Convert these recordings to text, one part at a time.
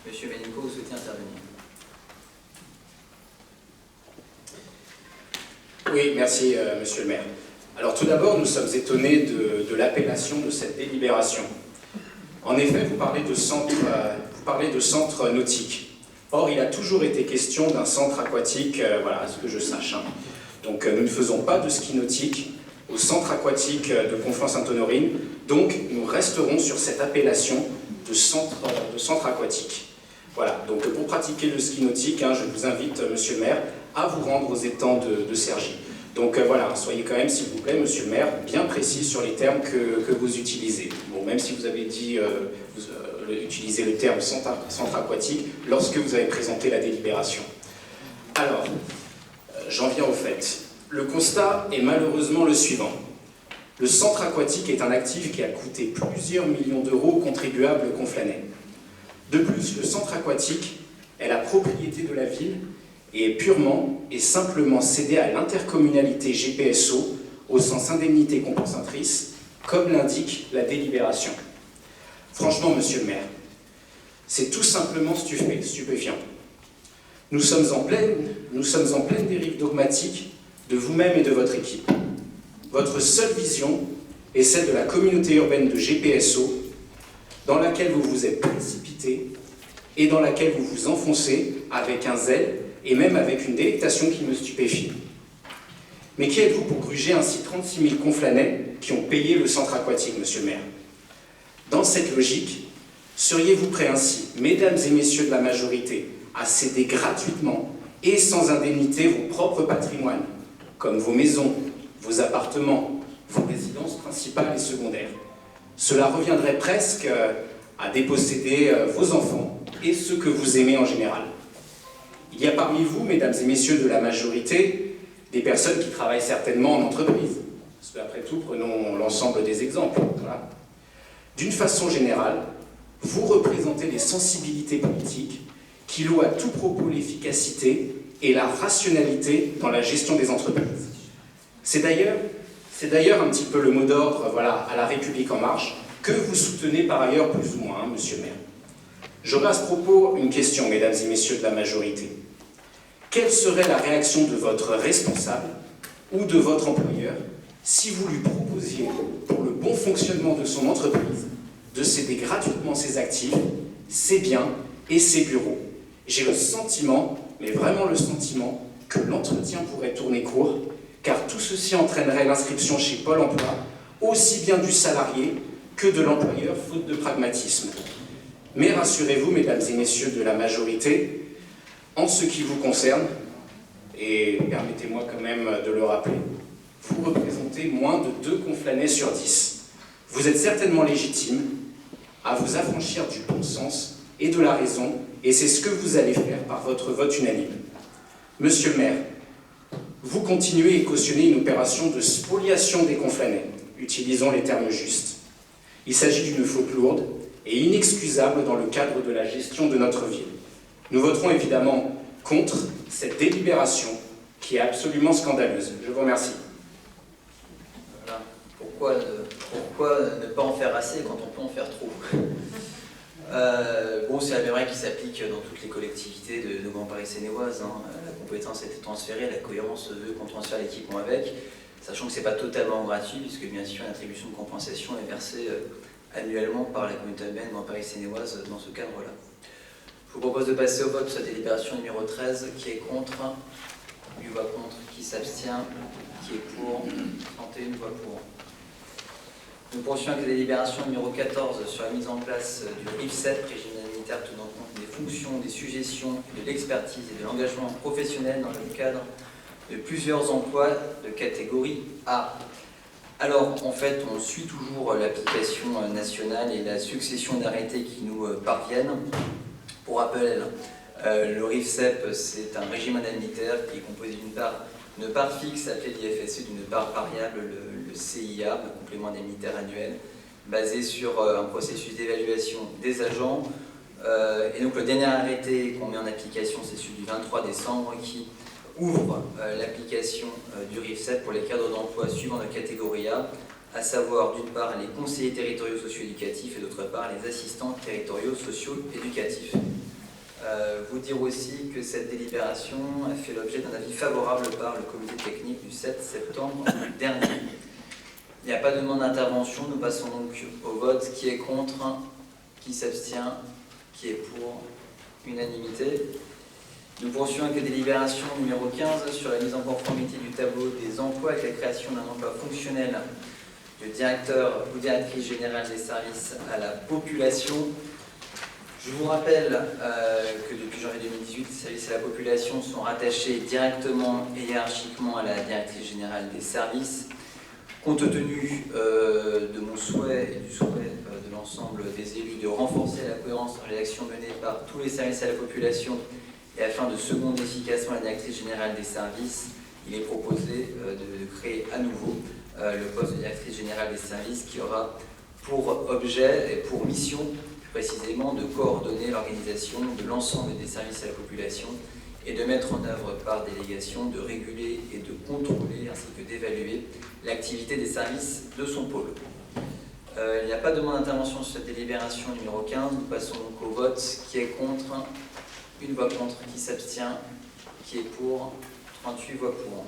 Monsieur Malenko, vous souhaitez intervenir? Oui, merci, monsieur le maire. Alors tout d'abord, nous sommes étonnés de l'appellation de cette délibération. En effet, vous parlez de centre nautique. Or, il a toujours été question d'un centre aquatique, voilà, à ce que je sache. Donc, nous ne faisons pas de ski nautique au centre aquatique de Conflans-Sainte-Honorine. Donc, nous resterons sur cette appellation de centre aquatique. Voilà, donc pour pratiquer le ski nautique, je vous invite, monsieur le maire, à vous rendre aux étangs de Cergy. Donc voilà, soyez quand même, s'il vous plaît, monsieur le maire, bien précis sur les termes que vous utilisez. Bon, même si vous avez dit utiliser le terme centre aquatique lorsque vous avez présenté la délibération. Alors, j'en viens au fait. Le constat est malheureusement le suivant. Le centre aquatique est un actif qui a coûté plusieurs millions d'euros aux contribuables conflanais. De plus, le centre aquatique est la propriété de la ville et est purement et simplement cédé à l'intercommunalité GPSO au sens indemnité compensatrice, comme l'indique la délibération. Franchement, monsieur le maire, c'est tout simplement stupéfiant. Nous sommes en pleine dérive dogmatique de vous-même et de votre équipe. Votre seule vision est celle de la communauté urbaine de GPSO, dans laquelle vous vous êtes précipité et dans laquelle vous vous enfoncez avec un zèle et même avec une délectation qui me stupéfie. Mais qui êtes-vous pour gruger ainsi 36 000 conflanais qui ont payé le centre aquatique, monsieur le maire? Dans cette logique, seriez-vous prêts ainsi, mesdames et messieurs de la majorité, à céder gratuitement et sans indemnité vos propres patrimoines, comme vos maisons, vos appartements, vos résidences principales et secondaires? Cela reviendrait presque à déposséder vos enfants et ceux que vous aimez en général. Il y a parmi vous, mesdames et messieurs de la majorité, des personnes qui travaillent certainement en entreprise. Parce qu'après tout, prenons l'ensemble des exemples. Voilà. D'une façon générale, vous représentez les sensibilités politiques qui louent à tout propos l'efficacité et la rationalité dans la gestion des entreprises. C'est d'ailleurs un petit peu le mot d'ordre, voilà, à la République en marche, que vous soutenez par ailleurs plus ou moins, monsieur le maire. J'aurais à ce propos une question, mesdames et messieurs de la majorité. Quelle serait la réaction de votre responsable ou de votre employeur si vous lui proposiez, pour le bon fonctionnement de son entreprise, de céder gratuitement ses actifs, ses biens et ses bureaux? J'ai le sentiment, mais vraiment le sentiment, que l'entretien pourrait tourner court, car tout ceci entraînerait l'inscription chez Pôle emploi, aussi bien du salarié que de l'employeur, faute de pragmatisme. Mais rassurez-vous, mesdames et messieurs de la majorité, en ce qui vous concerne, et permettez-moi quand même de le rappeler, vous représentez moins de 2 conflanais sur 10. Vous êtes certainement légitime à vous affranchir du bon sens et de la raison, et c'est ce que vous allez faire par votre vote unanime. Monsieur le maire, vous continuez et cautionnez une opération de spoliation des conflanais. Utilisons les termes justes. Il s'agit d'une faute lourde et inexcusable dans le cadre de la gestion de notre ville. Nous voterons évidemment contre cette délibération qui est absolument scandaleuse. Je vous remercie. Voilà. Pourquoi ne pas en faire assez quand on peut en faire trop? Bon, c'est la même règle qui s'applique dans toutes les collectivités de Grand Paris Seine-et-Oise. La compétence a été transférée, la cohérence veut qu'on transfère l'équipement avec, sachant que ce n'est pas totalement gratuit, puisque bien sûr une attribution de compensation est versée annuellement par la communauté urbaine Grand Paris Seine-et-Oise dans ce cadre-là. Je vous propose de passer au vote sur la délibération numéro 13, qui est contre, 8 voix contre, qui s'abstient, qui est pour, 31 voix pour. Nous poursuivons avec la délibération numéro 14 sur la mise en place du RIFSEP, régime indemnitaire tenant compte des fonctions, des suggestions, de l'expertise et de l'engagement professionnel dans le cadre de plusieurs emplois de catégorie A. Alors, en fait, on suit toujours l'application nationale et la succession d'arrêtés qui nous parviennent. Pour rappel, le RIFSEP, c'est un régime indemnitaire qui est composé d'une part fixe appelée l'IFSE, d'une part variable, le CIA, le complément indemnitaire annuel, basé sur un processus d'évaluation des agents. Et donc le dernier arrêté qu'on met en application, c'est celui du 23 décembre qui ouvre l'application du RIFSEP pour les cadres d'emploi suivant la catégorie A, à savoir d'une part les conseillers territoriaux socio-éducatifs et d'autre part les assistants territoriaux socio-éducatifs. Vous dire aussi que cette délibération a fait l'objet d'un avis favorable par le comité technique du 7 septembre dernier. Il n'y a pas de demande d'intervention, nous passons donc au vote. Qui est contre? Qui s'abstient? Qui est pour? Unanimité. Nous poursuivons avec la délibération numéro 15 sur la mise en conformité du tableau des emplois avec la création d'un emploi fonctionnel de directeur ou directrice générale des services à la population. Je vous rappelle que depuis janvier 2018, les services à la population sont rattachés directement et hiérarchiquement à la directrice générale des services. Compte tenu de mon souhait et du souhait de l'ensemble des élus de renforcer la cohérence dans les actions menées par tous les services à la population et afin de seconder efficacement la directrice générale des services, il est proposé de créer à nouveau le poste de directrice générale des services qui aura pour objet et pour mission précisément de coordonner l'organisation de l'ensemble des services à la population et de mettre en œuvre par délégation, de réguler et de contrôler ainsi que d'évaluer l'activité des services de son pôle. Il n'y a pas de demande d'intervention sur cette délibération numéro 15. Nous passons donc au vote. Qui est contre? Une voix contre. Qui s'abstient? Qui est pour? 38 voix pour.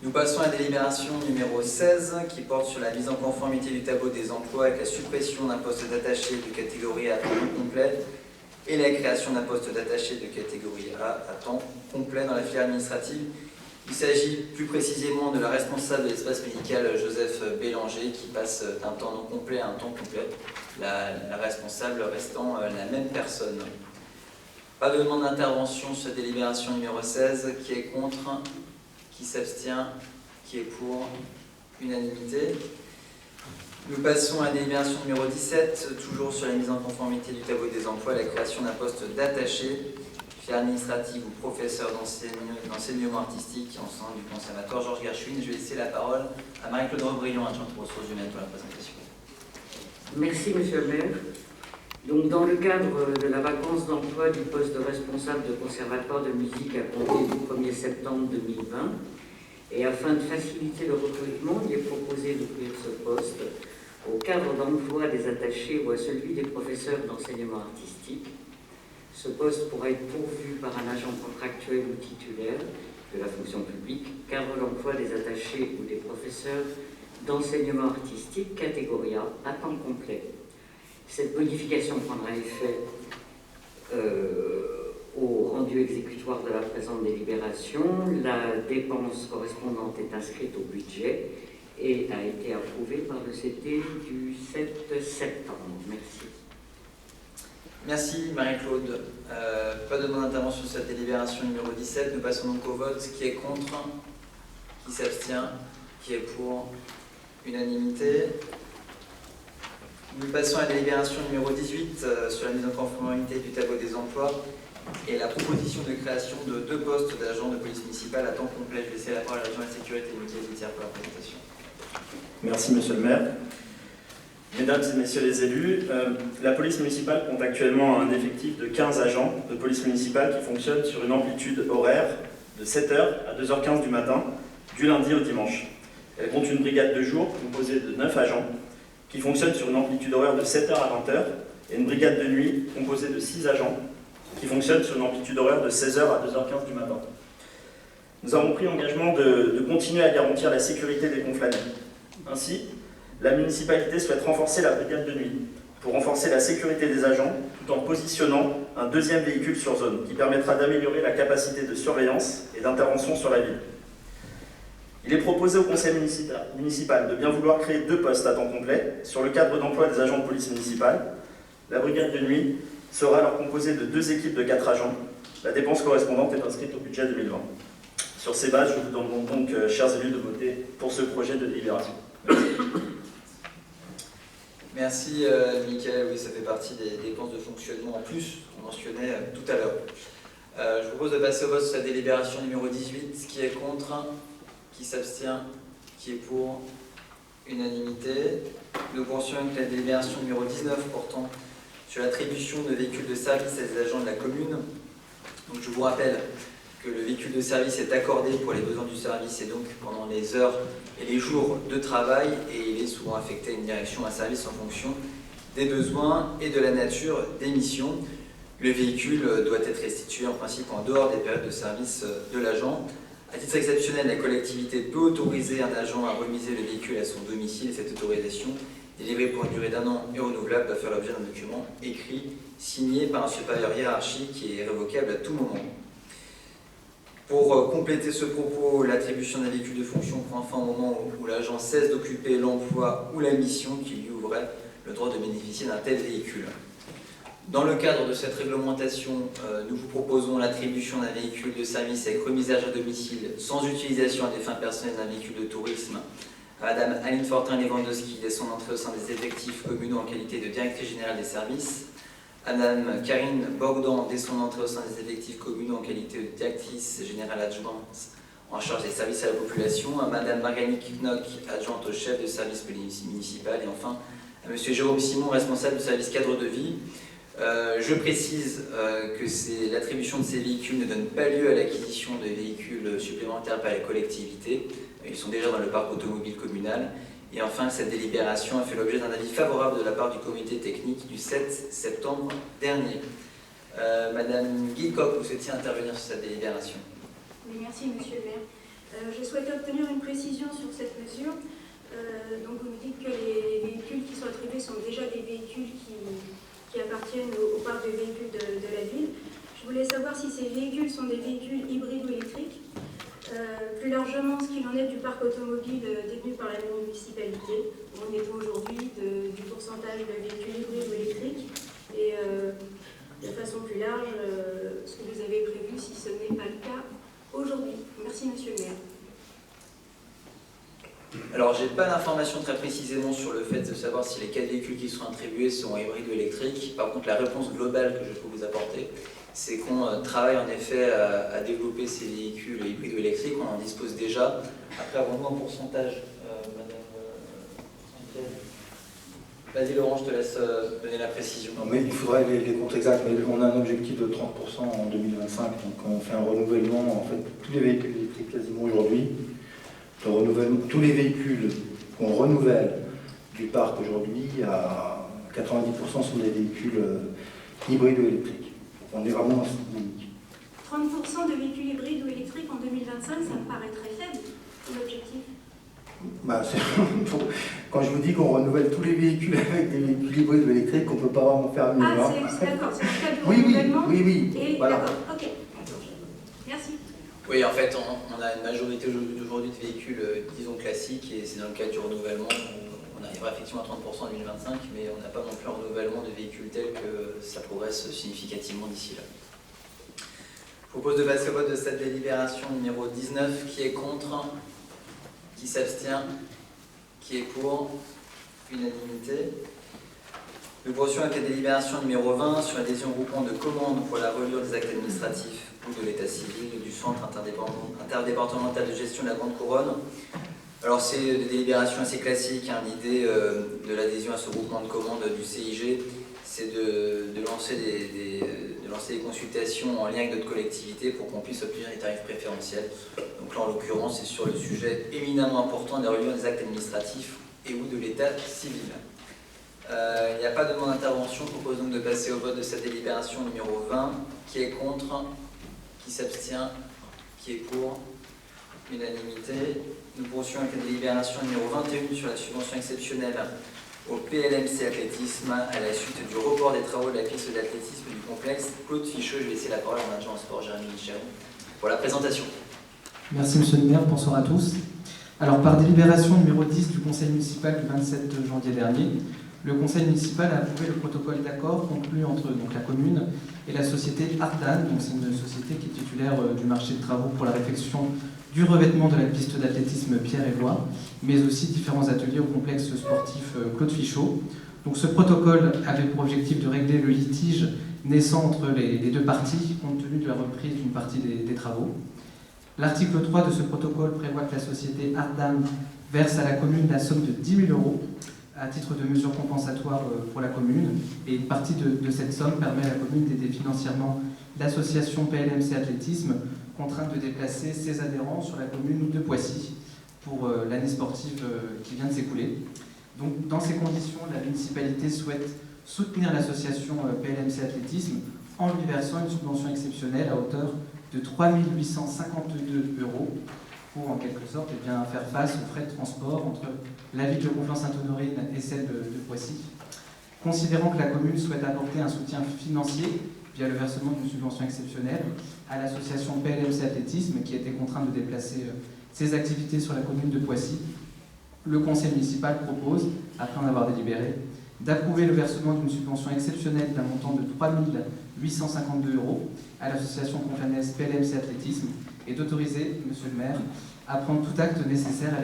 Nous passons à la délibération numéro 16 qui porte sur la mise en conformité du tableau des emplois avec la suppression d'un poste d'attaché de catégorie A à temps complet et la création d'un poste d'attaché de catégorie A à temps complet dans la filière administrative. Il s'agit plus précisément de la responsable de l'espace médical Joseph Bélanger qui passe d'un temps non complet à un temps complet, la responsable restant la même personne. Pas de demande d'intervention sur cette délibération numéro 16. Qui est contre? Qui s'abstient? Qui est pour? Unanimité. Nous passons à la délibération numéro 17, toujours sur la mise en conformité du tableau des emplois, la création d'un poste d'attaché, filière administrative ou professeur d'enseignement artistique en sein du conservatoire Georges Gershwin. Je vais laisser la parole à Marie-Claude Rebriand, adjointe aux ressources humaines, pour la présentation. Merci, Monsieur le maire. Donc, dans le cadre de la vacance d'emploi du poste de responsable de conservatoire de musique à compter du 1er septembre 2020, et afin de faciliter le recrutement, il est proposé d'ouvrir ce poste au cadre d'emploi des attachés ou à celui des professeurs d'enseignement artistique. Ce poste pourra être pourvu par un agent contractuel ou titulaire de la fonction publique, cadre d'emploi des attachés ou des professeurs d'enseignement artistique catégorie A à temps complet. Cette modification prendra effet au rendu exécutoire de la présente délibération. La dépense correspondante est inscrite au budget et a été approuvée par le CT du 7 septembre. Merci. Merci Marie-Claude. Pas de demande d'intervention sur cette délibération numéro 17. Nous passons donc au vote. Qui est contre? Qui s'abstient? Qui est pour? Unanimité. Nous passons à la délibération numéro 18 sur la mise en conformité du tableau des emplois et la proposition de création de 2 postes d'agents de police municipale à temps complet. Je vais laisser la parole à l'agent de la sécurité et militaire pour la présentation. Merci Monsieur le maire. Mesdames et Messieurs les élus, la police municipale compte actuellement un effectif de 15 agents de police municipale qui fonctionnent sur une amplitude horaire de 7h à 2h15 du matin, du lundi au dimanche. Elle compte une brigade de jour composée de 9 agents qui fonctionnent sur une amplitude horaire de 7h à 20h et une brigade de nuit composée de 6 agents qui fonctionnent sur une amplitude horaire de 16h à 2h15 du matin. Nous avons pris l'engagement de continuer à garantir la sécurité des conflanés. Ainsi, la municipalité souhaite renforcer la brigade de nuit pour renforcer la sécurité des agents tout en positionnant un 2e véhicule sur zone qui permettra d'améliorer la capacité de surveillance et d'intervention sur la ville. Il est proposé au conseil municipal de bien vouloir créer 2 postes à temps complet sur le cadre d'emploi des agents de police municipale. La brigade de nuit sera alors composée de 2 équipes de 4 agents. La dépense correspondante est inscrite au budget 2020. Sur ces bases, je vous demande donc, chers élus, de voter pour ce projet de délibération. Merci Mickaël. Oui, ça fait partie des dépenses de fonctionnement en plus qu'on mentionnait tout à l'heure. Je vous propose de passer au vote sur la délibération numéro 18. Qui est contre? Qui s'abstient? Qui est pour? Unanimité. Nous poursuivons avec la délibération numéro 19 portant sur l'attribution de véhicules de service à des agents de la commune. Donc, je vous rappelle que le véhicule de service est accordé pour les besoins du service et donc pendant les heures et les jours de travail, et il est souvent affecté à une direction, un service en fonction des besoins et de la nature des missions. Le véhicule doit être restitué en principe en dehors des périodes de service de l'agent. À titre exceptionnel, la collectivité peut autoriser un agent à remiser le véhicule à son domicile et cette autorisation, délivrée pour une durée d'1 an et renouvelable, doit faire l'objet d'un document écrit, signé par un supérieur hiérarchique qui est révocable à tout moment. Pour compléter ce propos, l'attribution d'un véhicule de fonction prend fin au moment où l'agent cesse d'occuper l'emploi ou la mission qui lui ouvrait le droit de bénéficier d'un tel véhicule. Dans le cadre de cette réglementation, nous vous proposons l'attribution d'un véhicule de service avec remisage à domicile sans utilisation à des fins personnelles d'un véhicule de tourisme à Madame Aline Fortin-Lewandowski dès son entrée au sein des effectifs communaux en qualité de directrice générale des services, à Madame Karine Bogdan dès son entrée au sein des effectifs communaux en qualité de directrice générale adjointe en charge des services à la population, à Madame Marganique Knock, adjointe au chef de service municipal, et enfin à Monsieur Jérôme Simon, responsable du service cadre de vie. Je précise que l'attribution de ces véhicules ne donne pas lieu à l'acquisition de véhicules supplémentaires par les collectivités. Ils sont déjà dans le parc automobile communal. Et enfin, cette délibération a fait l'objet d'un avis favorable de la part du comité technique du 7 septembre dernier. Madame Guilcock, vous souhaitiez intervenir sur cette délibération? Oui, merci Monsieur le maire. Je souhaite obtenir une précision sur cette mesure. Donc vous me dites que les véhicules qui sont attribués sont déjà des véhicules qui appartiennent au parc de véhicules de la ville. Je voulais savoir si ces véhicules sont des véhicules hybrides ou électriques. Plus largement, ce qu'il en est du parc automobile détenu par la municipalité. On est aujourd'hui du pourcentage de véhicules hybrides ou électriques. Et de façon plus large, ce que vous avez prévu si ce n'est pas le cas aujourd'hui. Merci Monsieur le maire. Alors, je n'ai pas d'informations très précisément sur le fait de savoir si les 4 véhicules qui seront attribués sont hybrides ou électriques. Par contre, la réponse globale que je peux vous apporter, c'est qu'on travaille en effet à développer ces véhicules hybrides ou électriques. On en dispose déjà. Après, avons-nous un pourcentage, Madame Vas-y Laurent, je te laisse donner la précision. Non, mais il faudrait les comptes exacts, mais on a un objectif de 30% en 2025, donc on fait un renouvellement, en fait, tous les véhicules électriques quasiment aujourd'hui. Le renouvellement, tous les véhicules qu'on renouvelle du parc aujourd'hui, à 90% sont des véhicules hybrides ou électriques. On est vraiment dans cette dynamique. 30% de véhicules hybrides ou électriques en 2025, ça me paraît très faible, l'objectif. Bah, quand je vous dis qu'on renouvelle tous les véhicules avec des véhicules hybrides ou électriques, on ne peut pas vraiment faire mieux. Ah, c'est d'accord, c'est le cas du renouvellement. Oui, Et voilà. d'accord, ok. Merci. Oui, en fait, on a une majorité aujourd'hui de véhicules, disons, classiques, et c'est dans le cadre du renouvellement où on arrivera effectivement à 30% en 2025, mais on n'a pas non plus un renouvellement de véhicules tel que ça progresse significativement d'ici là. Je propose de passer au vote de cette délibération numéro 19. Qui est contre? Qui s'abstient? Qui est pour? Unanimité. Nous poursuivons avec la délibération numéro 20 sur l'adhésion au groupement de commandes pour la reliure des actes administratifs ou de l'état civil du Centre interdépartemental de gestion de la Grande Couronne. Alors c'est des délibérations assez classiques, hein. L'idée de l'adhésion à ce groupement de commandes du CIG, c'est de lancer des consultations en lien avec notre collectivité pour qu'on puisse obtenir des tarifs préférentiels. Donc là en l'occurrence c'est sur le sujet éminemment important de la reliure des actes administratifs et ou de l'état civil. Il n'y a pas de demande d'intervention, je propose donc de passer au vote de cette délibération numéro 20. Qui est contre? Qui s'abstient? Qui est pour? Unanimité. Nous poursuivons avec la délibération numéro 21 sur la subvention exceptionnelle au PLMC Athlétisme à la suite du report des travaux de la piste d'athlétisme du complexe Claude Ficheux. Je vais laisser la parole à mon adjoint en sport, Jérémy Michel, pour la présentation. Merci Monsieur le maire, bonsoir à tous. Alors par délibération numéro 10 du Conseil municipal du 27 janvier dernier, le Conseil municipal a approuvé le protocole d'accord conclu entre la commune et la société Ardan. C'est une société qui est titulaire du marché de travaux pour la réfection du revêtement de la piste d'athlétisme Pierre-et-Lois, mais aussi différents ateliers au complexe sportif Claude Fichot. Donc ce protocole avait pour objectif de régler le litige naissant entre les deux parties, compte tenu de la reprise d'une partie des travaux. L'article 3 de ce protocole prévoit que la société Ardan verse à la commune la somme de 10 000 € à titre de mesure compensatoire pour la commune, et une partie de cette somme permet à la commune d'aider financièrement l'association PLMC Athlétisme, contrainte de déplacer ses adhérents sur la commune de Poissy pour l'année sportive qui vient de s'écouler. Donc, dans ces conditions, la municipalité souhaite soutenir l'association PLMC Athlétisme en lui versant une subvention exceptionnelle à hauteur de 3 852 € pour, en quelque sorte, faire face aux frais de transport entre la ville de Conflans-Sainte-Honorine et celle de Poissy. Considérant que la commune souhaite apporter un soutien financier via le versement d'une subvention exceptionnelle à l'association PLMC Athlétisme qui a été contrainte de déplacer ses activités sur la commune de Poissy, le conseil municipal propose, après en avoir délibéré, d'approuver le versement d'une subvention exceptionnelle d'un montant de 3 852 € à l'association conflanaise PLMC Athlétisme et d'autoriser, monsieur le maire, à prendre tout acte nécessaire à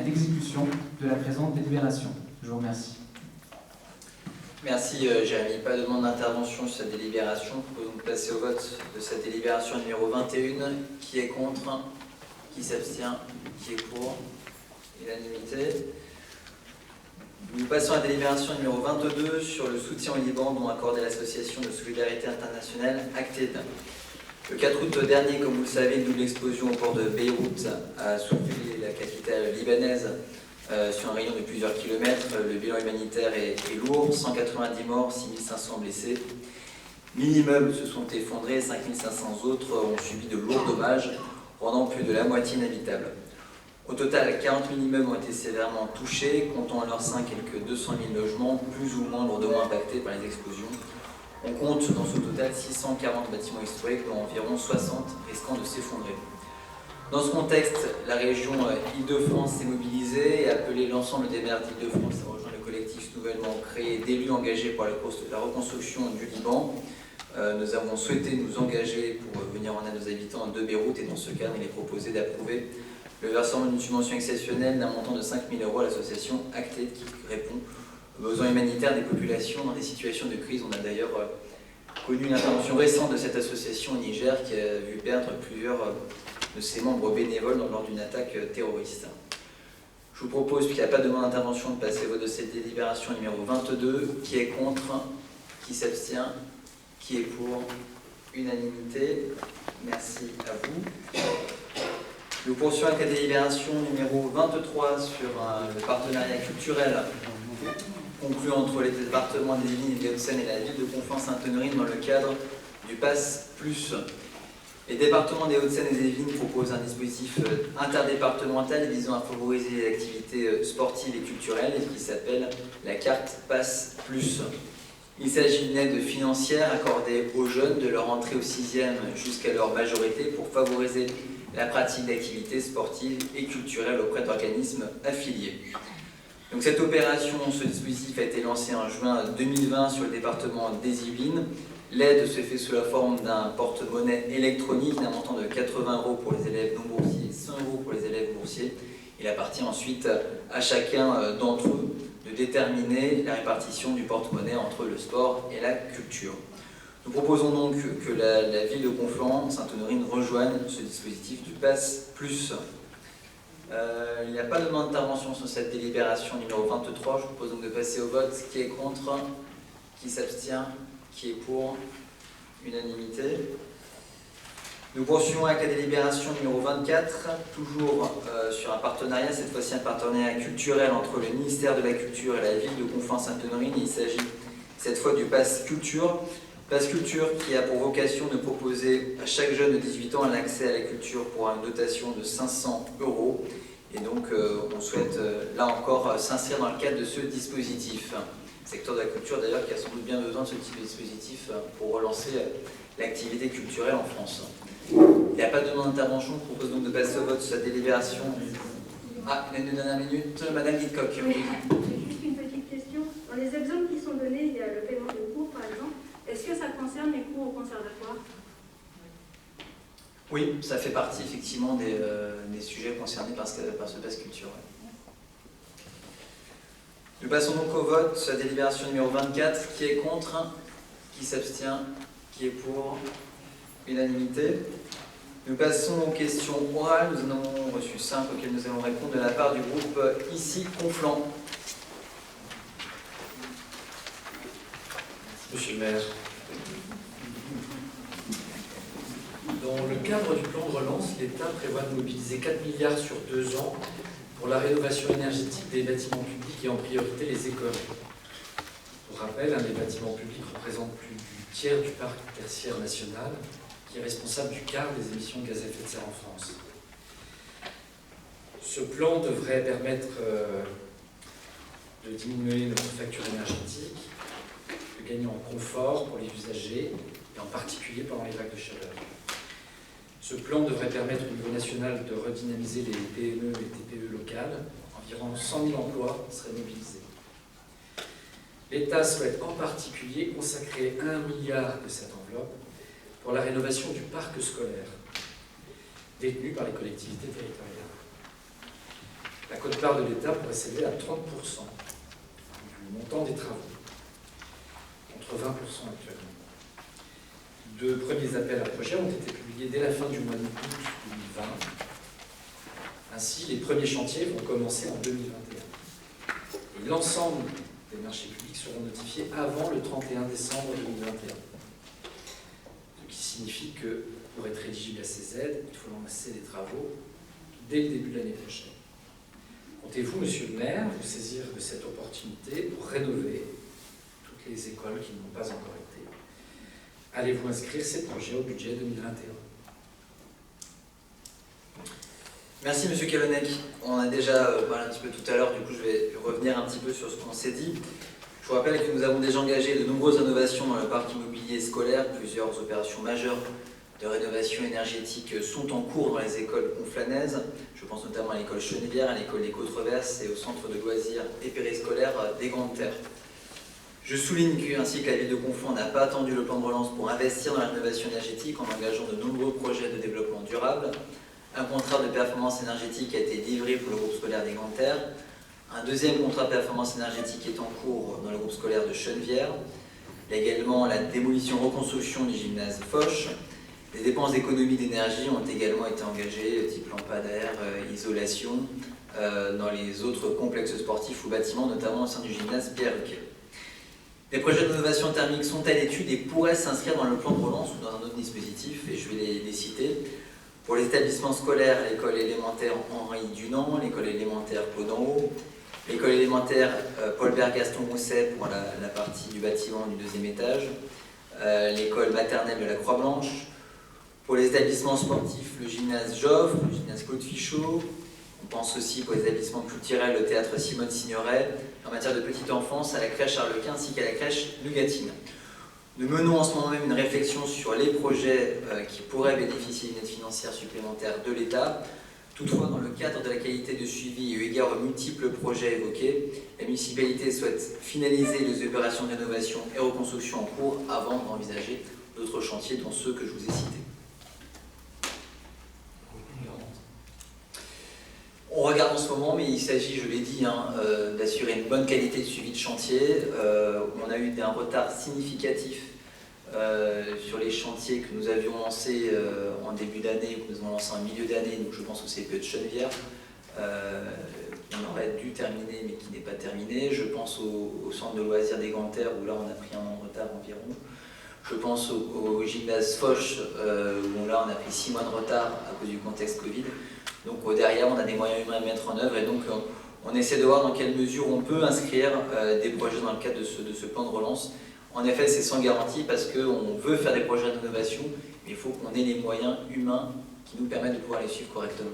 l'exécution de la présente délibération. Je vous remercie. Merci Jérémy. Pas de demande d'intervention sur cette délibération. Nous pouvons donc passer au vote de cette délibération numéro 21. Qui est contre? Qui s'abstient? Qui est pour? Unanimité. Nous passons à la délibération numéro 22 sur le soutien au Liban dont accordé l'association de solidarité internationale Acted. Le 4 août dernier, comme vous le savez, une double explosion au port de Beyrouth a soulevé la capitale libanaise sur un rayon de plusieurs kilomètres. Le bilan humanitaire est lourd, 190 morts, 6500 blessés. 1000 immeubles se sont effondrés, 5500 autres ont subi de lourds dommages, rendant plus de la moitié inhabitable. Au total, 40 000 immeubles ont été sévèrement touchés, comptant en leur sein quelques 200 000 logements, plus ou moins lourdement impactés par les explosions. On compte dans ce total 640 bâtiments historiques, dont environ 60 risquant de s'effondrer. Dans ce contexte, la région Île-de-France s'est mobilisée et a appelé l'ensemble des maires d'Île-de-France à rejoindre le collectif nouvellement créé d'élus engagés pour la reconstruction du Liban. Nous avons souhaité nous engager pour venir en aide aux habitants de Beyrouth et dans ce cadre, il est proposé d'approuver le versement d'une subvention exceptionnelle d'un montant de 5 000 € à l'association Acted qui répond aux besoins humanitaires des populations dans des situations de crise. On a d'ailleurs connu une intervention récente de cette association au Niger qui a vu perdre plusieurs de ses membres bénévoles lors d'une attaque terroriste. Je vous propose, puisqu'il n'y a pas de demande d'intervention, de passer au vote de cette délibération numéro 22. Qui est contre? Qui s'abstient? Qui est pour? Unanimité. Merci à vous. Nous poursuivons avec la délibération numéro 23 sur le partenariat culturel conclu entre les départements des Yvelines et des Hauts-de-Seine et la ville de Conflans-Sainte-Honorine dans le cadre du PASS+. Les départements des Hauts-de-Seine et des Yvelines proposent un dispositif interdépartemental visant à favoriser les activités sportives et culturelles qui s'appelle la carte PASS+. Il s'agit d'une aide financière accordée aux jeunes de leur entrée au 6e jusqu'à leur majorité pour favoriser la pratique d'activités sportives et culturelles auprès d'organismes affiliés. Donc cette opération, ce dispositif a été lancé en juin 2020 sur le département des Yvelines. L'aide se fait sous la forme d'un porte-monnaie électronique d'un montant de 80 € pour les élèves non boursiers et 100 € pour les élèves boursiers. Il appartient ensuite à chacun d'entre eux de déterminer la répartition du porte-monnaie entre le sport et la culture. Nous proposons donc que la ville de Conflans-Sainte-Honorine rejoigne ce dispositif du PASS+. Il n'y a pas de demande d'intervention sur cette délibération numéro 23. Je vous propose donc de passer au vote. Qui est contre? Qui s'abstient? Qui est pour? Unanimité. Nous poursuivons avec la délibération numéro 24, toujours sur un partenariat, cette fois-ci un partenariat culturel entre le ministère de la Culture et la ville de Conflans-Sainte-Honorine. Il s'agit cette fois du Pass Culture. Pass Culture qui a pour vocation de proposer à chaque jeune de 18 ans un accès à la culture pour une dotation de 500 €. Et donc on souhaite là encore s'inscrire dans le cadre de ce dispositif. Secteur de la culture d'ailleurs qui a sans doute bien besoin de ce type de dispositif pour relancer l'activité culturelle en France. Il n'y a pas de demande d'intervention, je propose donc de passer au vote sur cette délibération. Ah, une dernière minute, Madame Lidcock. Oui. Juste une petite question. Dans les exemples qui sont donnés, il y a le paiement de cours par exemple. Est-ce que ça concerne les cours au conservatoire? Oui, ça fait partie effectivement des sujets concernés par ce Pass Culture. Nous passons donc au vote sur la délibération numéro 24. Qui est contre? Qui s'abstient? Qui est pour? Unanimité. Nous passons aux questions orales. Nous en avons reçu 5 auxquelles nous allons répondre de la part du groupe Ici Conflans. Monsieur le maire, dans le cadre du plan de relance, l'État prévoit de mobiliser 4 milliards sur 2 ans pour la rénovation énergétique des bâtiments publics et en priorité les écoles. Pour rappel, les bâtiments publics représentent plus tiers du parc tertiaire national, qui est responsable du quart des émissions de gaz à effet de serre en France. Ce plan devrait permettre de diminuer notre facture énergétique, de gagner en confort pour les usagers, et en particulier pendant les vagues de chaleur. Ce plan devrait permettre au niveau national de redynamiser les PME et TPE locales. Environ 100 000 emplois seraient mobilisés. L'État souhaite en particulier consacrer 1 milliard de cette enveloppe pour la rénovation du parc scolaire, détenu par les collectivités territoriales. La quote-part de l'État pourrait s'élever à 30% du montant des travaux, contre 20% actuellement. De premiers appels à projets ont été publiés dès la fin du mois d'août 2020. Ainsi, les premiers chantiers vont commencer en 2021. Et l'ensemble des marchés publics seront notifiés avant le 31 décembre 2021. Ce qui signifie que pour être éligible à ces aides, il faut lancer des travaux dès le début de l'année prochaine. Comptez-vous, monsieur le maire, vous saisir de cette opportunité pour rénover toutes les écoles qui n'ont pas encore été? Allez-vous inscrire ces projets au budget 2021? Merci Monsieur Kalonec. On a déjà parlé un petit peu tout à l'heure, du coup je vais revenir un petit peu sur ce qu'on s'est dit. Je vous rappelle que nous avons déjà engagé de nombreuses rénovations dans le parc immobilier scolaire. Plusieurs opérations majeures de rénovation énergétique sont en cours dans les écoles conflanaises. Je pense notamment à l'école Chenevière, à l'école des Côtes-Reverses et au centre de loisirs et périscolaire des Grandes Terres. Je souligne ainsi que la ville de Conflans n'a pas attendu le plan de relance pour investir dans la rénovation énergétique en engageant de nombreux projets de développement durable. Un contrat de performance énergétique a été livré pour le groupe scolaire des Grandes Terres. Un deuxième contrat de performance énergétique est en cours dans le groupe scolaire de Chenevière. Il y a également la démolition-reconstruction du gymnase Foch. Les dépenses d'économie d'énergie ont également été engagées, type lampadaire, isolation, dans les autres complexes sportifs ou bâtiments, notamment au sein du gymnase Pierre-Lequel. Les projets d'innovation thermique sont à l'étude et pourraient s'inscrire dans le plan de relance ou dans un autre dispositif, et je vais les citer. Pour les établissements scolaires, l'école élémentaire Henri Dunant, l'école élémentaire Claude en Haut, l'école élémentaire Paul-Bert Gaston Rousset pour la partie du bâtiment du deuxième étage, l'école maternelle de la Croix-Blanche. Pour les établissements sportifs, le gymnase Joffre, le gymnase Claude Fichot. On pense aussi pour les établissements culturels, le théâtre Simone Signoret. En matière de petite enfance, à la crèche Charles-Quint ainsi qu'à la crèche Nugatine. Nous menons en ce moment même une réflexion sur les projets qui pourraient bénéficier d'une aide financière supplémentaire de l'État. Toutefois, dans le cadre de la qualité de suivi et eu égard aux multiples projets évoqués, la municipalité souhaite finaliser les opérations de rénovation et reconstruction en cours avant d'envisager d'autres chantiers, dont ceux que je vous ai cités. On regarde en ce moment, mais il s'agit, je l'ai dit, d'assurer une bonne qualité de suivi de chantier. On a eu un retard significatif sur les chantiers que nous avions lancés en début d'année ou que nous avons lancés en milieu d'année, donc je pense au CPE de Chenevière, qu'on aurait dû terminer mais qui n'est pas terminé. Je pense au centre de loisirs des Grandes Terres où là on a pris 1 an de retard environ. Je pense au gymnase Foch où là on a pris 6 mois de retard à cause du contexte Covid. Donc derrière, on a des moyens humains à mettre en œuvre et donc on essaie de voir dans quelle mesure on peut inscrire des projets dans le cadre de ce plan de relance. En effet, c'est sans garantie parce qu'on veut faire des projets d'innovation, mais il faut qu'on ait les moyens humains qui nous permettent de pouvoir les suivre correctement.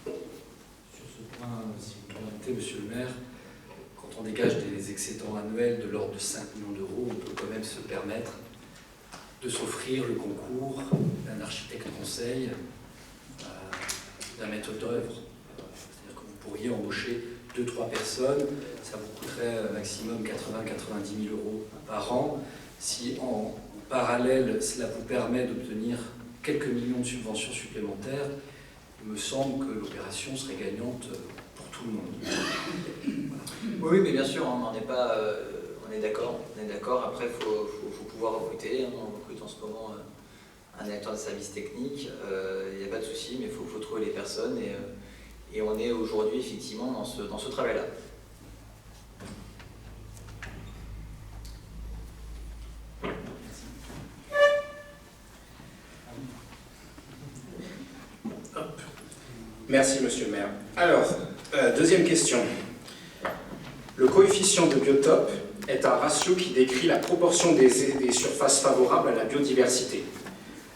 Sur ce point, si vous me permettez, monsieur le maire, quand on dégage des excédents annuels de l'ordre de 5 millions d'euros, on peut quand même se permettre de s'offrir le concours d'un architecte conseil, d'un maître d'œuvre. C'est-à-dire que vous pourriez embaucher 2-3 personnes, ça vous coûterait maximum 80-90 000 euros par an. Si en parallèle, cela vous permet d'obtenir quelques millions de subventions supplémentaires, il me semble que l'opération serait gagnante pour tout le monde. Voilà. Oui, mais bien sûr, on est d'accord. Après, il faut pouvoir recruter. On recrute en ce moment un directeur de service technique, il n'y a pas de souci, mais il faut trouver les personnes et on est aujourd'hui effectivement dans ce travail-là. Merci monsieur le maire. Alors, deuxième question. Le coefficient de biotope est un ratio qui décrit la proportion des surfaces favorables à la biodiversité,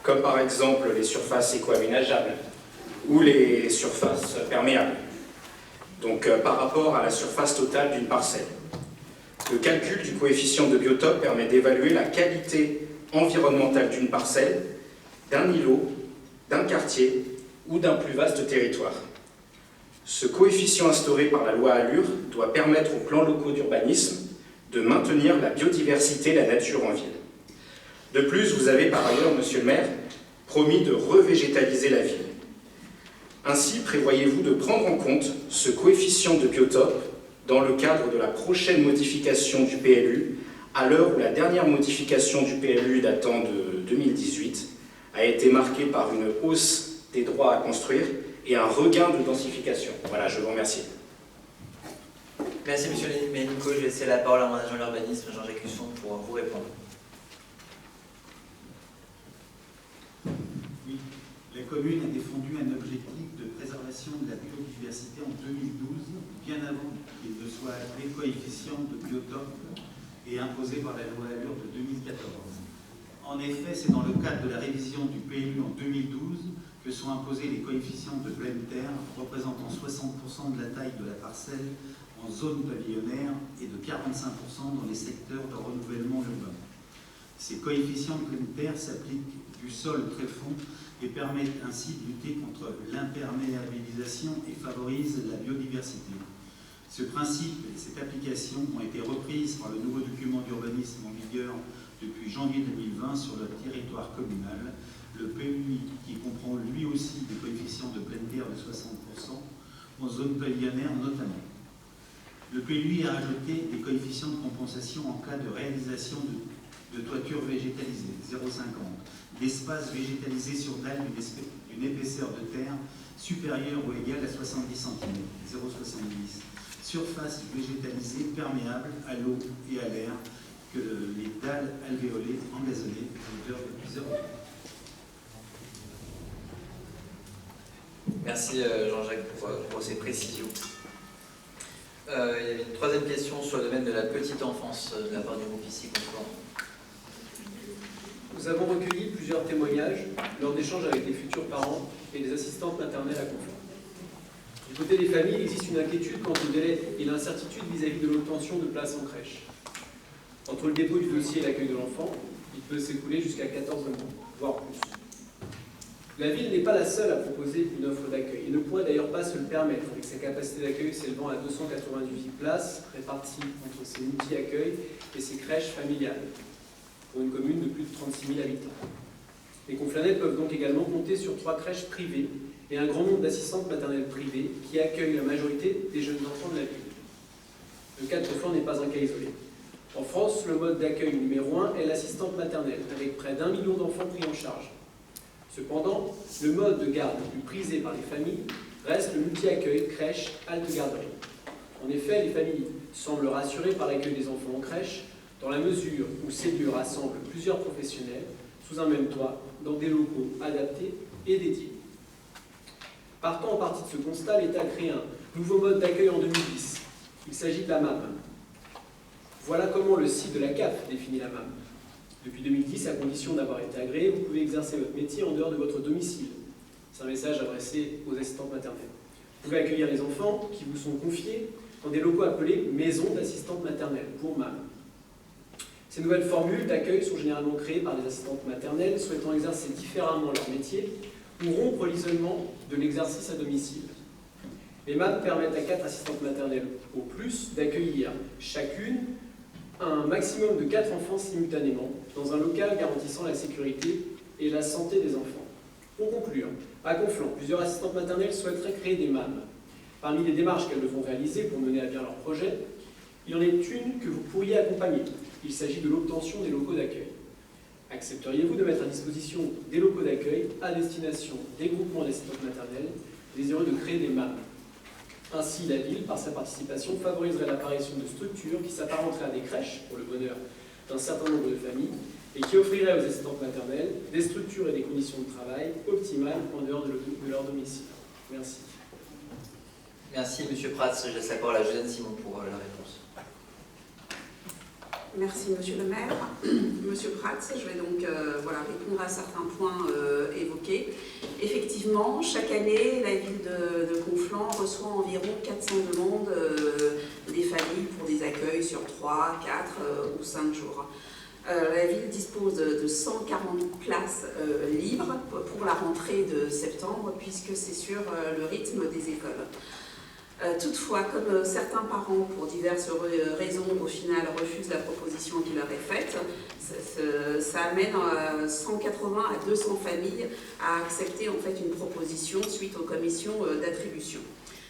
comme par exemple les surfaces éco-aménageables ou les surfaces perméables, donc par rapport à la surface totale d'une parcelle. Le calcul du coefficient de biotope permet d'évaluer la qualité environnementale d'une parcelle, d'un îlot, d'un quartier ou d'un plus vaste territoire. Ce coefficient instauré par la loi ALUR doit permettre aux plans locaux d'urbanisme de maintenir la biodiversité et la nature en ville. De plus, vous avez par ailleurs, monsieur le maire, promis de revégétaliser la ville. Ainsi, prévoyez-vous de prendre en compte ce coefficient de biotope dans le cadre de la prochaine modification du PLU, à l'heure où la dernière modification du PLU datant de 2018 a été marquée par une hausse des droits à construire et un regain de densification. Voilà, je vous remercie. Merci monsieur Ménico, je vais laisser la parole à mon agent de l'urbanisme, Jean-Jacques Husson, pour vous répondre. Oui, la commune a défendu un objectif de préservation de la biodiversité en 2012, bien avant qu'il ne soit appelé coefficient de biotope et imposé par la loi ALUR de 2014. En effet, c'est dans le cadre de la révision du PLU en 2012 que sont imposés les coefficients de pleine terre représentant 60% de la taille de la parcelle en zone pavillonnaire et de 45% dans les secteurs de renouvellement urbain. Ces coefficients de pleine terre s'appliquent du sol tréfonds et permettent ainsi de lutter contre l'imperméabilisation et favorisent la biodiversité. Ce principe et cette application ont été reprises par le nouveau document d'urbanisme en vigueur depuis janvier 2020 sur le territoire communal, le PUI qui comprend lui aussi des coefficients de pleine terre de 60% en zone pavillonnaire notamment. Le PUI a ajouté des coefficients de compensation en cas de réalisation de toitures végétalisées, 0,50, d'espaces végétalisés sur dalle d'une épaisseur de terre supérieure ou égale à 70 cm, 0,70, surface végétalisée perméable à l'eau et à l'air, que les dalles alvéolées engazonnées à hauteur de 0,5. Merci Jean-Jacques pour ces précisions. Il y avait une troisième question sur le domaine de la petite enfance de la part du groupe ici concurrent. Nous avons recueilli plusieurs témoignages lors d'échanges avec les futurs parents et les assistantes maternelles à Conflans. Du côté des familles, il existe une inquiétude quant au délai et l'incertitude vis-à-vis de l'obtention de places en crèche. Entre le dépôt du dossier et l'accueil de l'enfant, il peut s'écouler jusqu'à 14 mois, voire plus. La ville n'est pas la seule à proposer une offre d'accueil et ne pourrait d'ailleurs pas se le permettre avec sa capacité d'accueil s'élevant à 298 places réparties entre ses multi-accueils et ses crèches familiales pour une commune de plus de 36 000 habitants. Les Conflanais peuvent donc également compter sur 3 crèches privées et un grand nombre d'assistantes maternelles privées qui accueillent la majorité des jeunes enfants de la ville. Le cas de Conflans n'est pas un cas isolé. En France, le mode d'accueil numéro 1 est l'assistante maternelle, avec près d'1 million d'enfants pris en charge. Cependant, le mode de garde le plus prisé par les familles reste le multi-accueil crèche halte garderie. En effet, les familles semblent rassurées par l'accueil des enfants en crèche, dans la mesure où ces lieux rassemblent plusieurs professionnels sous un même toit, dans des locaux adaptés et dédiés. Partant en partie de ce constat, l'État a créé un nouveau mode d'accueil en 2010. Il s'agit de la MAM. Voilà comment le site de la CAF définit la MAM. Depuis 2010, à condition d'avoir été agréé, vous pouvez exercer votre métier en dehors de votre domicile. C'est un message adressé aux assistantes maternelles. Vous pouvez accueillir les enfants qui vous sont confiés dans des locaux appelés maisons d'assistantes maternelles, pour MAM. Ces nouvelles formules d'accueil sont généralement créées par des assistantes maternelles souhaitant exercer différemment leur métier ou rompre l'isolement de l'exercice à domicile. Les MAM permettent à 4 assistantes maternelles au plus d'accueillir chacune un maximum de 4 enfants simultanément dans un local garantissant la sécurité et la santé des enfants. Pour conclure, à Conflans, plusieurs assistantes maternelles souhaiteraient créer des MAM. Parmi les démarches qu'elles devront réaliser pour mener à bien leur projet, il y en est une que vous pourriez accompagner. Il s'agit de l'obtention des locaux d'accueil. Accepteriez-vous de mettre à disposition des locaux d'accueil à destination des groupements d'assistantes maternelles désireux de créer des MAM? Ainsi, la ville, par sa participation, favoriserait l'apparition de structures qui s'apparenteraient à des crèches, pour le bonheur d'un certain nombre de familles, et qui offriraient aux assistantes maternelles des structures et des conditions de travail optimales en dehors de leur domicile. Merci. Merci, M. Prats. Je laisse la parole à Josiane Simon pour la réponse. Merci Monsieur le maire. Monsieur Prats, je vais donc répondre à certains points évoqués. Effectivement, chaque année, la ville de Conflans reçoit environ 400 demandes des familles pour des accueils sur 3, 4 ou 5 jours. La ville dispose de 140 places libres pour la rentrée de septembre, puisque c'est sur le rythme des écoles. Toutefois, comme certains parents, pour diverses raisons, au final refusent la proposition qui leur est faite, ça amène 180 à 200 familles à accepter en fait une proposition suite aux commissions d'attribution.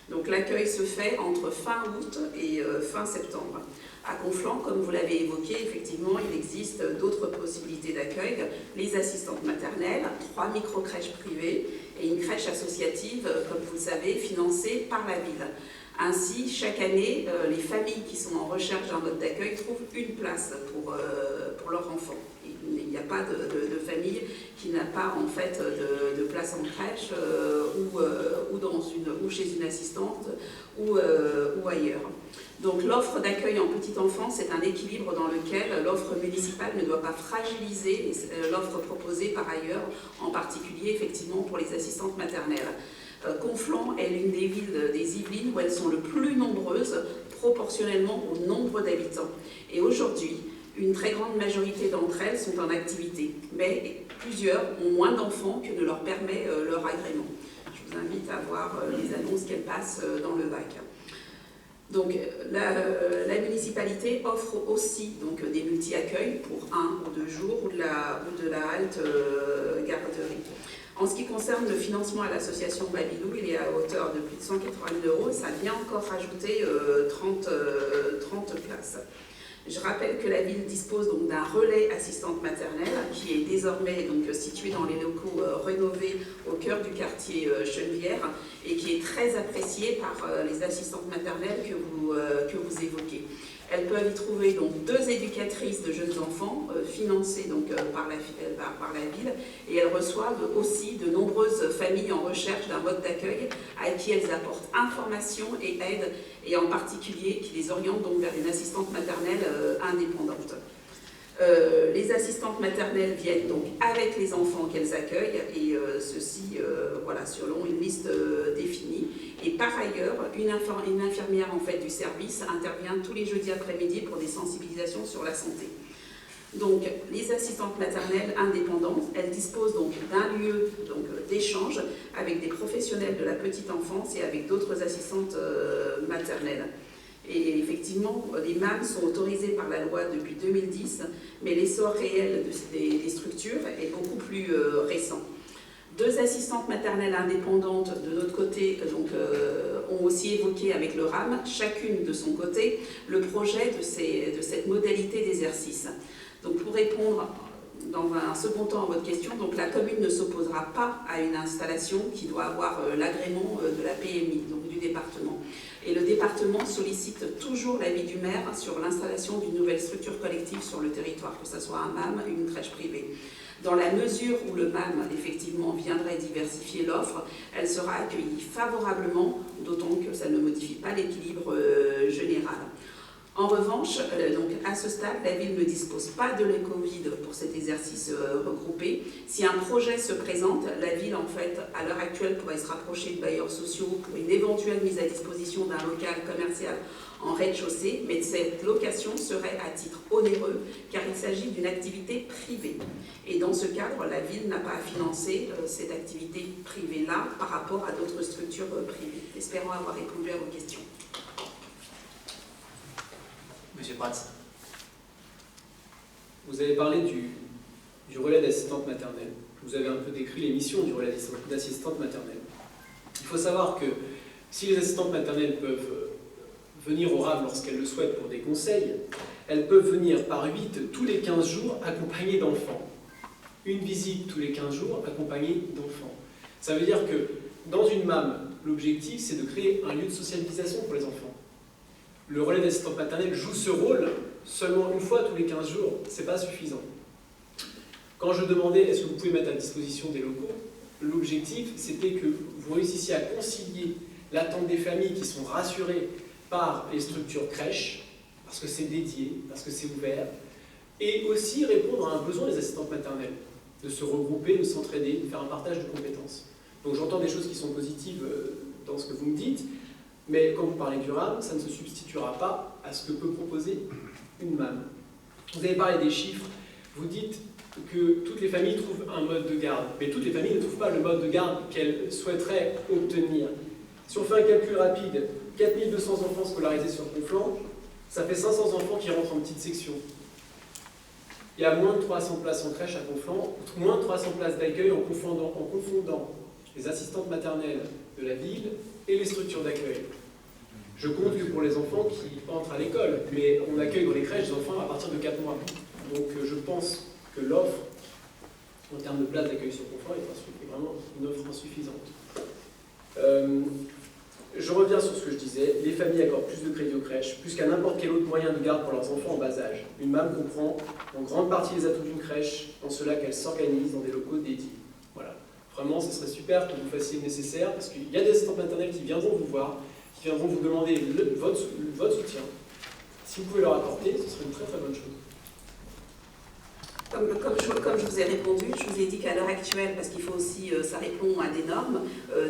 Donc l'accueil se fait entre fin août et fin septembre. À Conflans, comme vous l'avez évoqué, effectivement, il existe d'autres possibilités d'accueil. Les assistantes maternelles, 3 micro-crèches privées et une crèche associative, comme vous le savez, financée par la ville. Ainsi, chaque année, les familles qui sont en recherche d'un mode d'accueil trouvent une place pour leur enfant. Il n'y a pas de famille qui n'a pas en fait de place en crèche ou chez une assistante ou ailleurs. Donc l'offre d'accueil en petite enfance est un équilibre dans lequel l'offre municipale ne doit pas fragiliser l'offre proposée par ailleurs, en particulier effectivement pour les assistantes maternelles. Conflans est l'une des villes des Yvelines où elles sont le plus nombreuses proportionnellement au nombre d'habitants. Et aujourd'hui, une très grande majorité d'entre elles sont en activité, mais plusieurs ont moins d'enfants que ne leur permet leur agrément. Je vous invite à voir les annonces qu'elles passent dans le VAC. Donc la municipalité offre aussi donc, des multi-accueils pour 1 ou 2 jours ou de la halte garderie. En ce qui concerne le financement à l'association Babylou, il est à hauteur de plus de 180 000 €. Ça vient encore rajouter 30 places. Je rappelle que la ville dispose donc d'un relais assistante maternelle qui est désormais donc situé dans les locaux rénovés au cœur du quartier Chenevière et qui est très apprécié par les assistantes maternelles que vous évoquez. Elles peuvent y trouver donc 2 éducatrices de jeunes enfants financées donc, par la ville et elles reçoivent aussi de nombreuses familles en recherche d'un mode d'accueil à qui elles apportent information et aide et en particulier qui les orientent donc vers une assistante maternelle indépendante. Les assistantes maternelles viennent donc avec les enfants qu'elles accueillent et ceci selon une liste définie. Et par ailleurs, une infirmière en fait, du service intervient tous les jeudis après-midi pour des sensibilisations sur la santé. Donc, les assistantes maternelles indépendantes, elles disposent donc d'un lieu d'échange avec des professionnels de la petite enfance et avec d'autres assistantes maternelles. Et effectivement, les MAM sont autorisées par la loi depuis 2010, mais l'essor réel des structures est beaucoup plus récent. 2 assistantes maternelles indépendantes de notre côté ont aussi évoqué avec le RAM, chacune de son côté, le projet de cette modalité d'exercice. Donc pour répondre dans un second temps à votre question, donc la commune ne s'opposera pas à une installation qui doit avoir l'agrément de la PMI, donc du département. Et le département sollicite toujours l'avis du maire sur l'installation d'une nouvelle structure collective sur le territoire, que ce soit un MAM ou une crèche privée. Dans la mesure où le MAM, effectivement, viendrait diversifier l'offre, elle sera accueillie favorablement, d'autant que ça ne modifie pas l'équilibre général. En revanche, à ce stade, la ville ne dispose pas de l'éco-vide pour cet exercice regroupé. Si un projet se présente, la ville, en fait, à l'heure actuelle, pourrait se rapprocher de bailleurs sociaux pour une éventuelle mise à disposition d'un local commercial en rez-de-chaussée, mais cette location serait à titre onéreux, car il s'agit d'une activité privée. Et dans ce cadre, la ville n'a pas à financer cette activité privée-là par rapport à d'autres structures privées. Espérons avoir répondu à vos questions. Monsieur Prats. Vous avez parlé du relais d'assistante maternelle. Vous avez un peu décrit les missions du relais d'assistante maternelle. Il faut savoir que si les assistantes maternelles peuvent venir au RAV lorsqu'elles le souhaitent pour des conseils, elles peuvent venir par 8 tous les 15 jours accompagnées d'enfants. Une visite tous les 15 jours accompagnée d'enfants. Ça veut dire que dans une MAM, l'objectif c'est de créer un lieu de socialisation pour les enfants. Le relais d'assistante maternelle joue ce rôle seulement une fois tous les 15 jours, c'est pas suffisant. Quand je demandais est-ce que vous pouvez mettre à disposition des locaux, l'objectif c'était que vous réussissiez à concilier l'attente des familles qui sont rassurées par les structures crèches, parce que c'est dédié, parce que c'est ouvert, et aussi répondre à un besoin des assistantes maternelles, de se regrouper, de s'entraider, de faire un partage de compétences. Donc j'entends des choses qui sont positives dans ce que vous me dites, mais quand vous parlez du RAM, ça ne se substituera pas à ce que peut proposer une MAM. Vous avez parlé des chiffres, vous dites que toutes les familles trouvent un mode de garde, mais toutes les familles ne trouvent pas le mode de garde qu'elles souhaiteraient obtenir. Si on fait un calcul rapide, 4200 enfants scolarisés sur Conflans, ça fait 500 enfants qui rentrent en petite section. Il y a moins de 300 places en crèche à Conflans, moins de 300 places d'accueil en confondant les assistantes maternelles de la ville et les structures d'accueil. Je compte que pour les enfants qui entrent à l'école, mais on accueille dans les crèches des enfants à partir de 4 mois. Donc je pense que l'offre, en termes de places d'accueil sur Conflans, est vraiment une offre insuffisante. Je reviens sur ce que je disais, les familles accordent plus de crédit aux crèches, plus qu'à n'importe quel autre moyen de garde pour leurs enfants en bas âge. Une MAM comprend en grande partie les atouts d'une crèche, en cela qu'elle s'organise dans des locaux dédiés. Voilà. Vraiment, ce serait super que vous fassiez le nécessaire, parce qu'il y a des assistantes maternelles qui viendront vous voir, qui viendront vous demander votre soutien. Si vous pouvez leur apporter, ce serait une très très bonne chose. Comme je vous ai répondu, je vous ai dit qu'à l'heure actuelle, parce qu'il faut aussi, ça répond à des normes,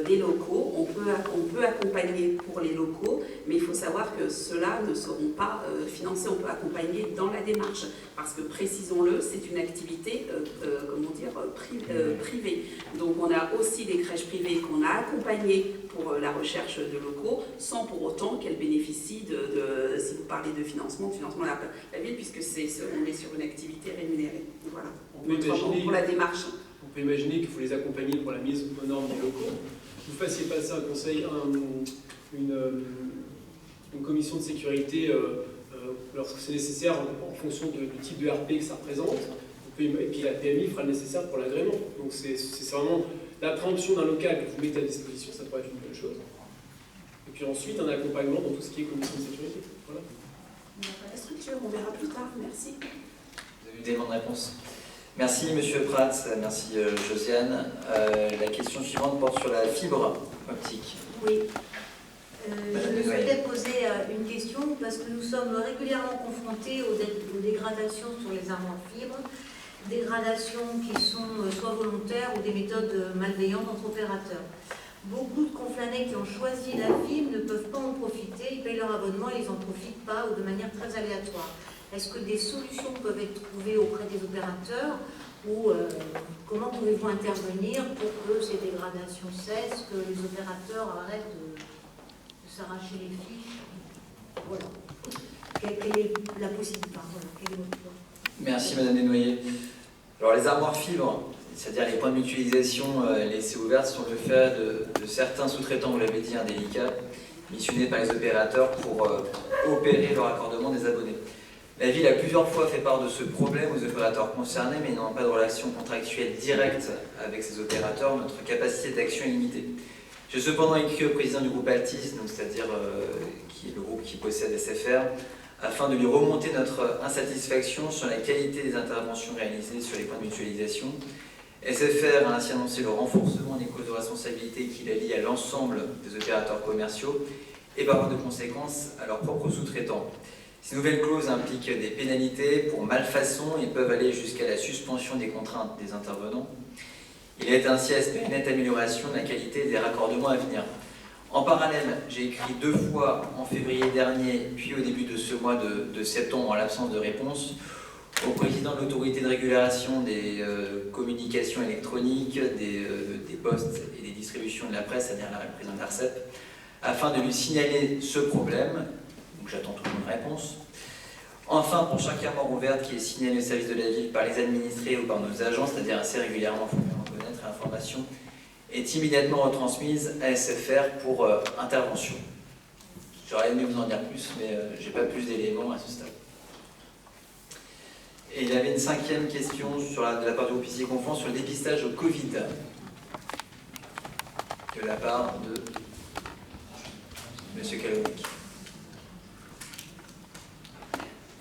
des locaux, on peut accompagner pour les locaux, mais il faut savoir que ceux-là ne seront pas financés, on peut accompagner dans la démarche, parce que précisons-le, c'est une activité, privée. Donc on a aussi des crèches privées qu'on a accompagnées pour la recherche de locaux, sans pour autant qu'elles bénéficient si vous parlez de financement de la ville, puisque on est sur une activité rémunérée. Voilà. Pour la démarche. On peut imaginer qu'il faut les accompagner pour la mise aux normes des locaux. Vous fassiez passer un conseil, une commission de sécurité lorsque c'est nécessaire en fonction du type de RP que ça représente. Et puis la PMI fera le nécessaire pour l'agrément. Donc c'est vraiment l'appréhension d'un local que vous mettez à disposition, ça pourrait être une bonne chose. Et puis ensuite un accompagnement dans tout ce qui est commission de sécurité. Voilà. La structure, on verra plus tard. Merci. Vous avez eu des demandes de réponse. Merci Monsieur Pratt, merci Josiane. La question suivante porte sur la fibre optique. Oui. Je souhaitais poser une question parce que nous sommes régulièrement confrontés aux dégradations sur les armoires fibres, dégradations qui sont soit volontaires ou des méthodes malveillantes entre opérateurs. Beaucoup de Conflanais qui ont choisi la fibre ne peuvent pas en profiter, ils payent leur abonnement et ils n'en profitent pas ou de manière très aléatoire. Est-ce que des solutions peuvent être trouvées auprès des opérateurs ou comment pouvez-vous intervenir pour que ces dégradations cessent, que les opérateurs arrêtent de s'arracher les fiches? Voilà. Quelle est la possibilité? Voilà. Quel est votre plan? Merci Madame Desnoyers. Alors les armoires fibres, c'est-à-dire les points de mutualisation laissés ouverts, sont le fait de certains sous-traitants, vous l'avez dit, indélicats, missionnés par les opérateurs pour opérer le raccordement des abonnés. La ville a plusieurs fois fait part de ce problème aux opérateurs concernés, mais n'ayant pas de relation contractuelle directe avec ces opérateurs, notre capacité d'action est limitée. J'ai cependant écrit au président du groupe Altis, c'est-à-dire qui est le groupe qui possède SFR, afin de lui remonter notre insatisfaction sur la qualité des interventions réalisées sur les points de mutualisation. SFR a ainsi annoncé le renforcement des clauses de responsabilité qui la lient à l'ensemble des opérateurs commerciaux et par voie de conséquence à leurs propres sous-traitants. Ces nouvelles clauses impliquent des pénalités pour malfaçon et peuvent aller jusqu'à la suspension des contraintes des intervenants. Il est ainsi à espérer une nette amélioration de la qualité des raccordements à venir. En parallèle, j'ai écrit 2 fois en février dernier, puis au début de ce mois de septembre, en l'absence de réponse, au président de l'autorité de régulation des communications électroniques, des postes et des distributions de la presse, c'est-à-dire le président de l'ARCEP, afin de lui signaler ce problème. Donc j'attends toujours une réponse. Enfin, pour chaque armoire ouverte qui est signalée au service de la ville par les administrés ou par nos agents, c'est-à-dire assez régulièrement, il faut bien reconnaître, l'information est immédiatement retransmise à SFR pour intervention. J'aurais aimé vous en dire plus, mais je n'ai pas plus d'éléments à ce stade. Et il y avait une 5e question de la part du groupe ICI Conflans sur le dépistage au Covid, de la part de M. Kalonic.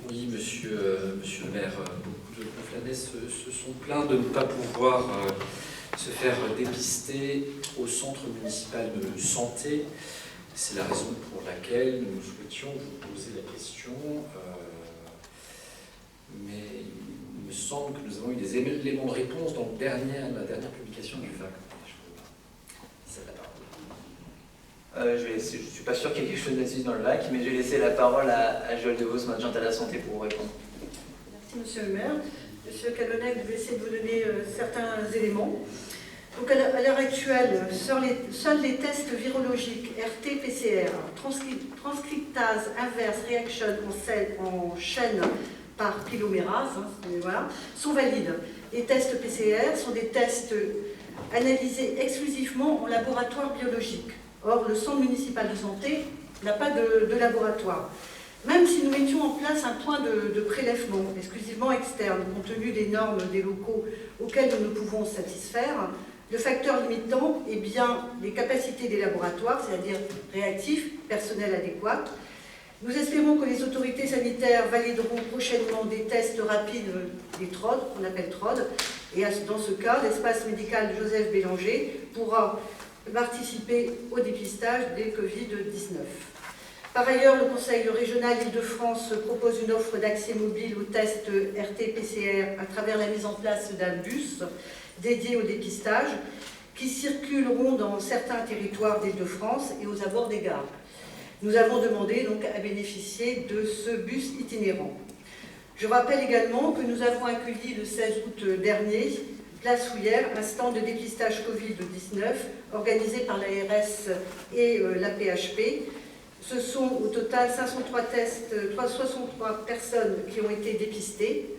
Oui, monsieur le maire, beaucoup de Conflanais se sont plaints de ne pas pouvoir se faire dépister au centre municipal de santé. C'est la raison pour laquelle nous souhaitions vous poser la question, mais il me semble que nous avons eu des éléments de réponse dans la dernière publication du VAC. C'est la parole. Je ne suis pas sûr qu'il y ait quelque chose là-dessus dans le VAC, mais je vais laisser la parole à Joël Devos, adjointe à la santé, pour vous répondre. Merci Monsieur le maire. Monsieur Calonnet, je vais essayer de vous donner certains éléments. Donc à l'heure actuelle, seuls les tests virologiques RT-PCR, transcriptase inverse reaction en chaîne par pilomérase, voilà, sont valides. Les tests PCR sont des tests analysés exclusivement en laboratoire biologique. Or, le centre municipal de santé n'a pas de laboratoire. Même si nous mettions en place un point de prélèvement exclusivement externe, compte tenu des normes des locaux auxquels nous ne pouvons satisfaire, le facteur limitant est bien les capacités des laboratoires, c'est-à-dire réactifs, personnel adéquat. Nous espérons que les autorités sanitaires valideront prochainement des tests rapides, des TROD, qu'on appelle TROD, et dans ce cas, l'espace médical Joseph Bélanger pourra participer au dépistage des Covid-19. Par ailleurs, le Conseil régional Île-de-France propose une offre d'accès mobile aux tests RT-PCR à travers la mise en place d'un bus dédié au dépistage qui circuleront dans certains territoires d'Île-de-France et aux abords des gares. Nous avons demandé donc à bénéficier de ce bus itinérant. Je rappelle également que nous avons accueilli le 16 août dernier, place Houillère, un stand de dépistage Covid-19 organisé par l'ARS et la PHP. Ce sont au total 503 tests, 363 personnes qui ont été dépistées.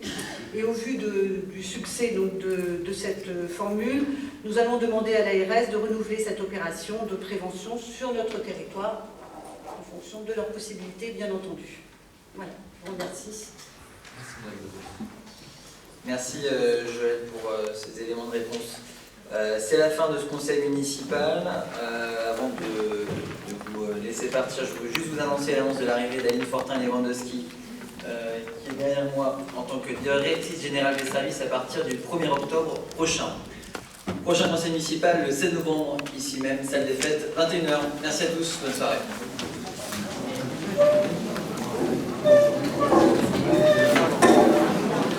Et au vu du succès donc, de cette formule, nous allons demander à l'ARS de renouveler cette opération de prévention sur notre territoire en fonction de leurs possibilités, bien entendu. Voilà, je vous remercie. Merci Joël pour ces éléments de réponse. C'est la fin de ce conseil municipal. Avant de vous laisser partir, je veux juste vous annoncer l'annonce de l'arrivée d'Aline Fortin-Lewandowski, qui est derrière moi en tant que directrice générale des services à partir du 1er octobre prochain. Prochain conseil municipal le 16 novembre, ici même, salle des fêtes, 21h. Merci à tous, bonne soirée.